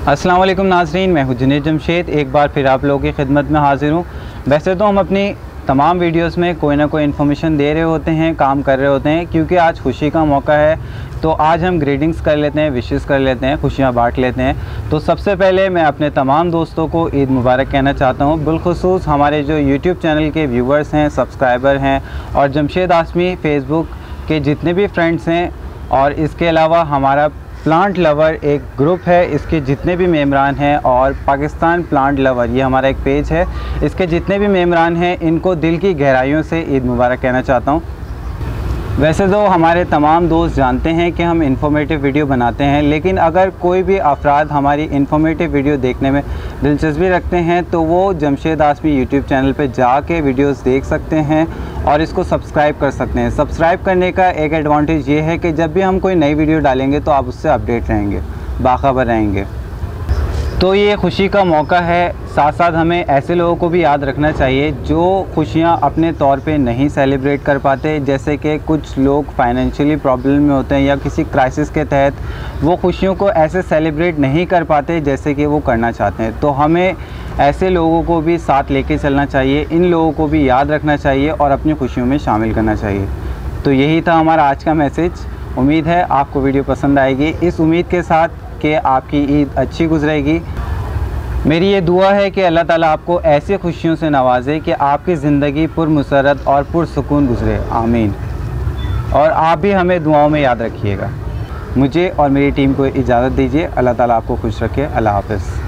अस्सलाम वालेकुम नाज़रीन, मैं हूं जुनैद जमशेद। एक बार फिर आप लोगों की खिदमत में हाज़िर हूं। वैसे तो हम अपनी तमाम वीडियोस में कोई ना कोई इन्फॉर्मेशन दे रहे होते हैं, काम कर रहे होते हैं, क्योंकि आज खुशी का मौका है। तो आज हम ग्रीटिंग्स कर लेते हैं, विशेस कर लेते हैं, खुशियाँ बांट लेते हैं। तो सबसे पहले मैं अपने तमाम दोस्तों को ईद मुबारक कहना चाहता हूँ, बिलखुसूस हमारे जो यूट्यूब चैनल के व्यूवर्स हैं, सब्सक्राइबर हैं, और जमशेद आसमी फेसबुक के जितने भी फ्रेंड्स हैं, और इसके अलावा हमारा प्लांट लवर एक ग्रुप है, इसके जितने भी मेम्बरान हैं, और पाकिस्तान प्लांट लवर ये हमारा एक पेज है, इसके जितने भी मेम्बरान हैं इनको दिल की गहराइयों से ईद मुबारक कहना चाहता हूँ। वैसे तो हमारे तमाम दोस्त जानते हैं कि हम इन्फॉर्मेटिव वीडियो बनाते हैं, लेकिन अगर कोई भी अफराद हमारी इन्फॉर्मेटिव वीडियो देखने में दिलचस्पी रखते हैं तो वो जमशेद आसमी यूट्यूब चैनल पे जाके वीडियोस देख सकते हैं और इसको सब्सक्राइब कर सकते हैं। सब्सक्राइब करने का एक एडवांटेज ये है कि जब भी हम कोई नई वीडियो डालेंगे तो आप उससे अपडेट रहेंगे, बाखबर रहेंगे। तो ये खुशी का मौका है। साथ साथ हमें ऐसे लोगों को भी याद रखना चाहिए जो खुशियाँ अपने तौर पे नहीं सेलिब्रेट कर पाते, जैसे कि कुछ लोग फाइनेंशियली प्रॉब्लम में होते हैं या किसी क्राइसिस के तहत वो खुशियों को ऐसे सेलिब्रेट नहीं कर पाते जैसे कि वो करना चाहते हैं। तो हमें ऐसे लोगों को भी साथ लेके चलना चाहिए, इन लोगों को भी याद रखना चाहिए और अपनी खुशियों में शामिल करना चाहिए। तो यही था हमारा आज का मैसेज। उम्मीद है आपको वीडियो पसंद आएगी, इस उम्मीद के साथ कि आपकी ईद अच्छी गुजरेगी। मेरी ये दुआ है कि अल्लाह ताला आपको ऐसी खुशियों से नवाजे कि आपकी ज़िंदगी पुरमसरत और पुरसुकून गुजरे, आमीन। और आप भी हमें दुआओं में याद रखिएगा। मुझे और मेरी टीम को इजाज़त दीजिए। अल्लाह ताला आपको खुश रखे। अल्लाह हाफ़िज़।